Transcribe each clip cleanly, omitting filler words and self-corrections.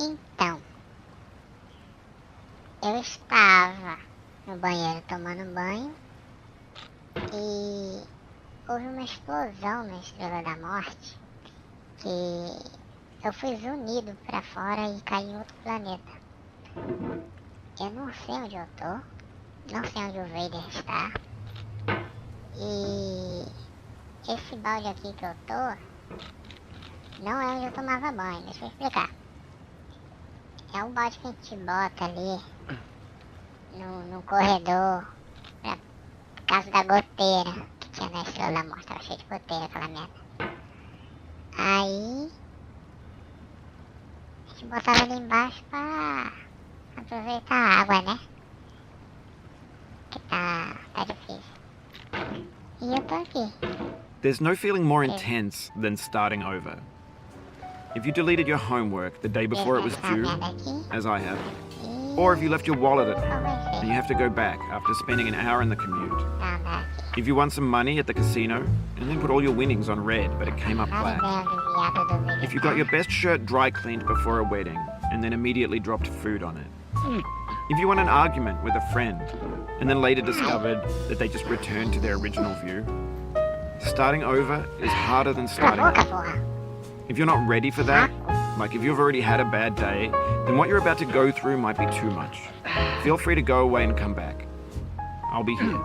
Então, eu estava no banheiro tomando banho e houve uma explosão na Estrela da Morte que eu fui zunido pra fora e caí em outro planeta. Eu não sei onde eu tô, não sei onde o Vader está. E esse balde aqui que eu tô não é onde eu tomava banho, deixa eu explicar. É um balde que a gente bota ali no corredor pra casa da goteira que tinha na Estrela da Morte, tava cheio de goteira aquela merda. Aí a gente botava ali embaixo pra aproveitar a água, né? Que tá difícil. E eu tô aqui. There's no feeling more intense than starting over. If you deleted your homework the day before it was due, as I have, or if you left your wallet at home and you have to go back after spending an hour in the commute. If you won some money at the casino and then put all your winnings on red but it came up black. If you got your best shirt dry cleaned before a wedding and then immediately dropped food on it. If you won an argument with a friend and then later discovered that they just returned to their original view. Starting over is harder than starting over. If you're not ready for that, like if you've already had a bad day, then what you're about to go through might be too much. Feel free to go away and come back. I'll be here.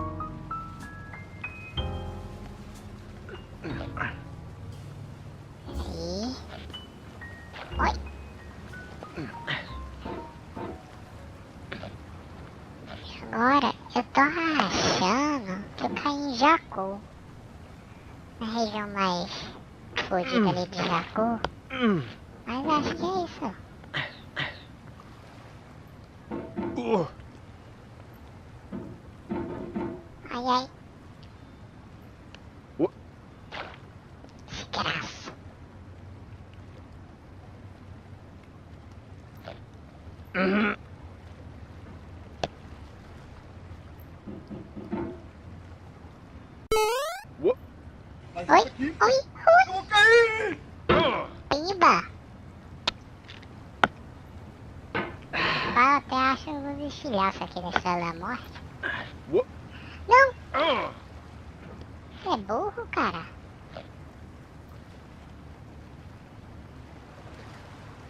Oi. Agora eu tô achando que eu caí em Jacu. Na região mais fodida ali de Jacu. Mas acho que é isso. Ai, ai. Desgraça. Oi, oi, oi. Iba. Eu até acho que eu vou desfilhar isso aqui da Estrela da Morte. Não. Você é burro, cara.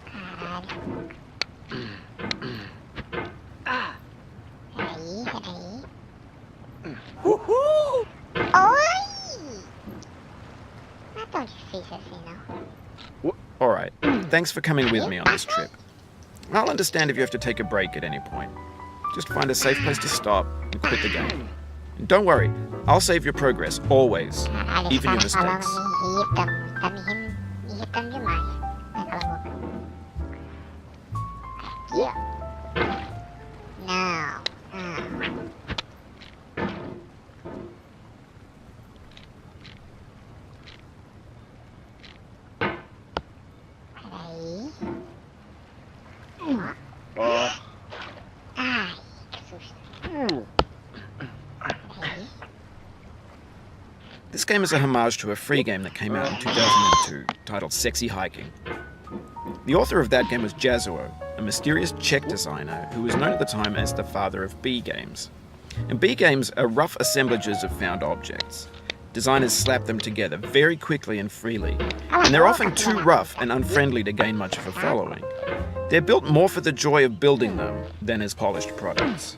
Caralho. Peraí. Uhul! Oi! Não é tão difícil assim, não. Alright, thanks for coming with me on this trip. I'll understand if you have to take a break at any point. Just find a safe place to stop and quit the game. And don't worry, I'll save your progress, always, Caralho, even your esse cara mistakes. falando me irrita muito, tá me irritando demais. Vai, cala a boca. Aqui, ó. Não. Peraí. Ai, que susto. Peraí. This game is a homage to a free game that came out in 2002, titled Sexy Hiking. The author of that game was Jazuo, a mysterious Czech designer who was known at the time as the father of B games. And B games are rough assemblages of found objects. Designers slap them together very quickly and freely, and they're often too rough and unfriendly to gain much of a following. They're built more for the joy of building them than as polished products.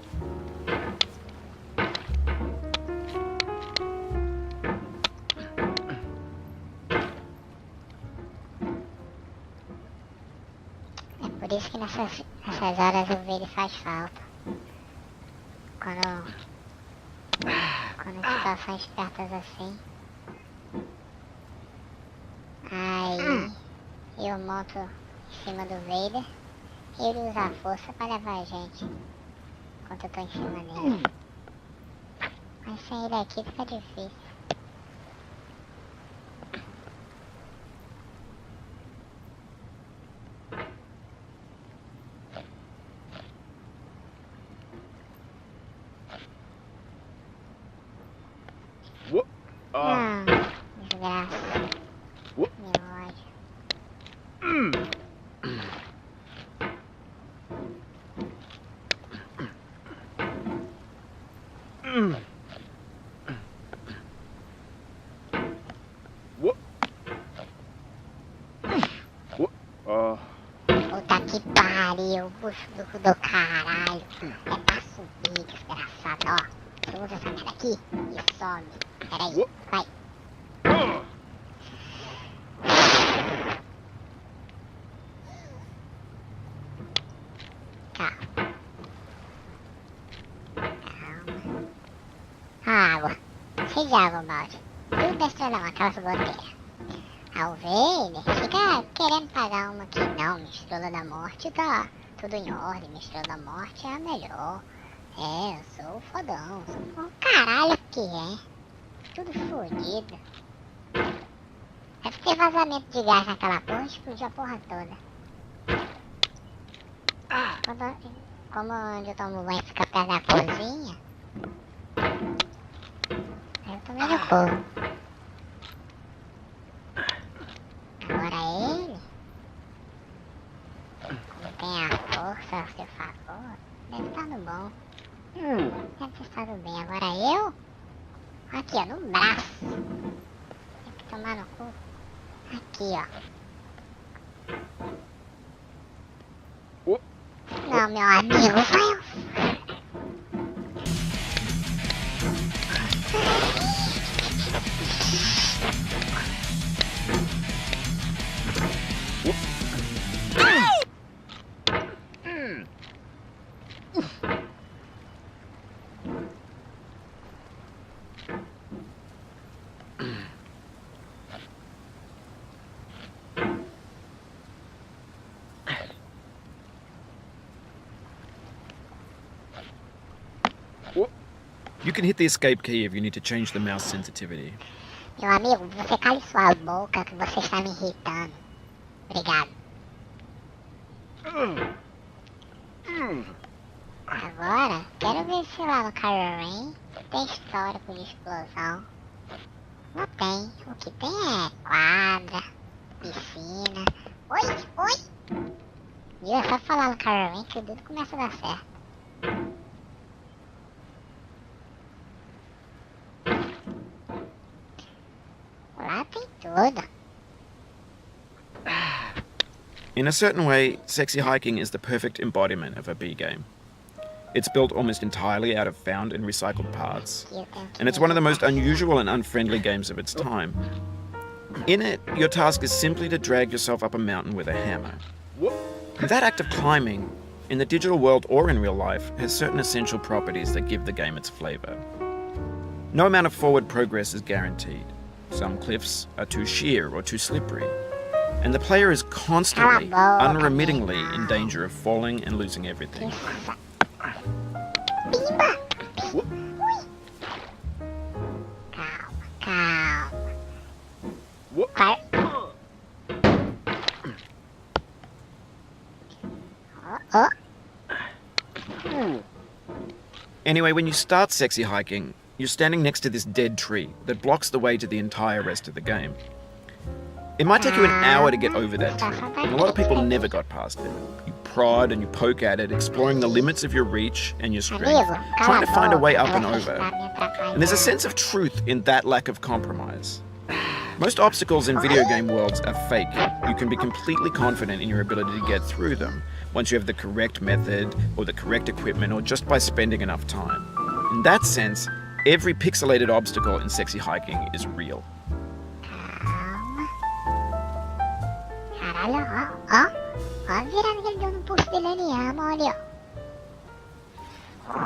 É por isso que nessas horas o vídeo faz falta. Quando situações pertas assim. Aí eu monto em cima do Vader e ele usa a força pra levar a gente enquanto eu tô em cima dele. Mas sem ele aqui fica difícil. Não, desgraça. Meu ódio. do caralho. É pra subir, desgraçado, ó. Você usa essa merda aqui e some. Pera aí, vai. Calma. Água. Cheio de água, balde. Tudo da Estrela, aquelas goteiras. Ao ver, ele fica querendo pagar uma que não, minha Estrela da Morte tá tudo em ordem, minha Estrela da Morte é a melhor. É, eu sou o fodão, sou o caralho que é. Tudo fodido. Deve ter vazamento de gás naquela porra, explodiu a porra toda. Como onde eu tomo banho fica perto da cozinha, eu tomei no cu. Agora ele, como tem a força a seu favor, deve estar no bom. Deve ter estado bem. Agora eu, aqui ó, no braço. Tem que tomar no cu. Aqui ó. Não, meu amigo, vai. You can hit the escape key if you need to change the mouse sensitivity. Meu amigo, você cale sua boca que você está me irritando. Obrigado. Agora, quero ver se lá no PARAR tem histórico de explosão. Não tem. O que tem é quadra, piscina. Oi! E é só falar no PARAR que tudo começa a dar certo. Lá tem tudo. In a certain way, sexy hiking is the perfect embodiment of a B game. It's built almost entirely out of found and recycled parts, and it's one of the most unusual and unfriendly games of its time. In it, your task is simply to drag yourself up a mountain with a hammer. That act of climbing, in the digital world or in real life, has certain essential properties that give the game its flavor. No amount of forward progress is guaranteed. Some cliffs are too sheer or too slippery, and the player is constantly, unremittingly in danger of falling and losing everything. Anyway, when you start sexy hiking, you're standing next to this dead tree that blocks the way to the entire rest of the game. It might take you an hour to get over that tree, and a lot of people never got past it. You prod and you poke at it, exploring the limits of your reach and your strength, trying to find a way up and over. And there's a sense of truth in that lack of compromise. Most obstacles in video game worlds are fake. You can be completely confident in your ability to get through them once you have the correct method or the correct equipment or just by spending enough time. In that sense, every pixelated obstacle in sexy hiking is real. Caralho, ó a virada que ele deu no pulso dele ali, olha, ó.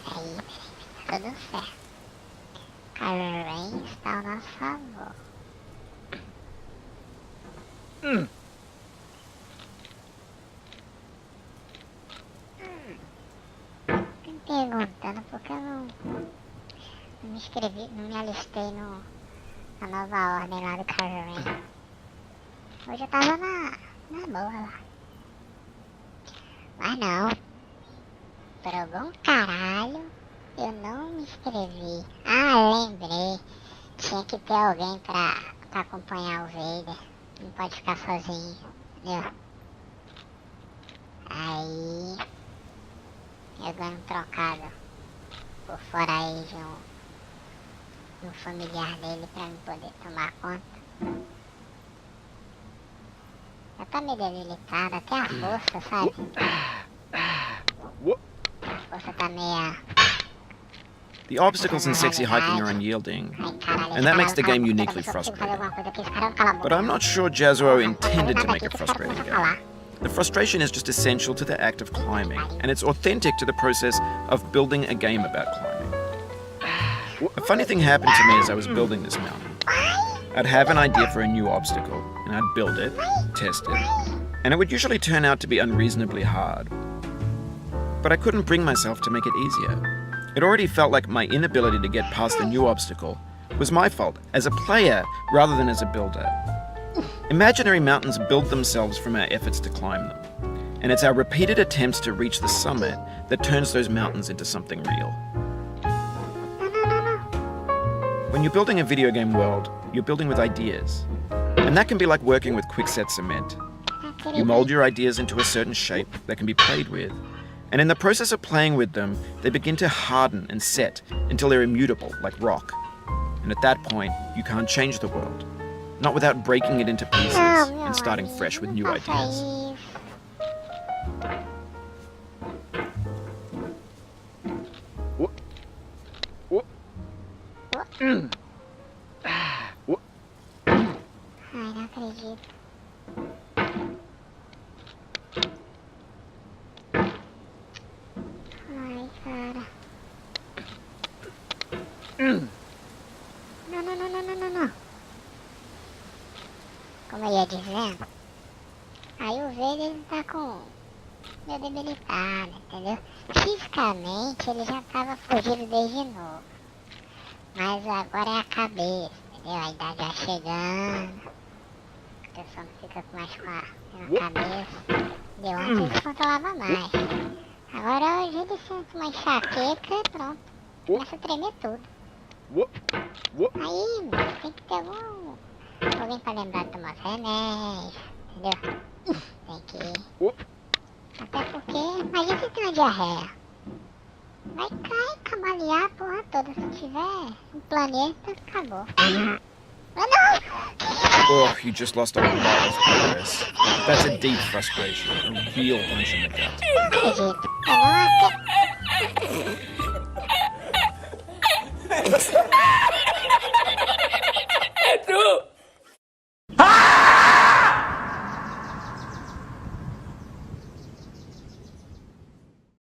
Peraí, tá tudo certo. PARAR está ao nosso favor. Perguntando porque eu não me inscrevi, não me alistei na nova ordem lá do PARAR. Hoje eu tava na boa lá. Mas não, por algum caralho eu não me inscrevi. Ah, lembrei, tinha que ter alguém pra acompanhar o Vader, não pode ficar sozinho, entendeu? Aí eu ganho um trocado por fora aí de um familiar dele pra eu poder tomar conta. Já tá meio debilitada, até a força, sabe? A força tá meia... The obstacles in sexy hiking are unyielding, and that makes the game uniquely frustrating. But I'm not sure Jazuo intended to make a frustrating game. The frustration is just essential to the act of climbing, and it's authentic to the process of building a game about climbing. A funny thing happened to me as I was building this mountain. I'd have an idea for a new obstacle, and I'd build it, test it, and it would usually turn out to be unreasonably hard. But I couldn't bring myself to make it easier. It already felt like my inability to get past a new obstacle was my fault as a player rather than as a builder. Imaginary mountains build themselves from our efforts to climb them, and it's our repeated attempts to reach the summit that turns those mountains into something real. When you're building a video game world, you're building with ideas, and that can be like working with quickset cement. You mold your ideas into a certain shape that can be played with, and in the process of playing with them, they begin to harden and set until they're immutable, like rock. And at that point, you can't change the world. Not without breaking it into pieces and starting fresh with new ideas. Ai, não acredito. Ai, cara. Não. Como eu ia dizendo, aí o verde ele tá com meio debilitado, entendeu? Fisicamente ele já tava fugido desde novo. Mas agora é a cabeça, entendeu? A idade vai chegando. A pessoa não fica mais com a cabeça. De ontem ele se controlava mais. Agora hoje ele sente uma enxaqueca e pronto. Começa a tremer tudo. Aí, mano, tem que ter alguém pra lembrar de tomar remédio, entendeu? Tem que... Até porque, imagina se tem uma diarreia. Vai cair, cambalear a porra toda. Se tiver um planeta, acabou. Ah, não! Oh, you just lost a lot of progress. That's a deep frustration, a real punch in the gut. Não acredito. Eu não acredito.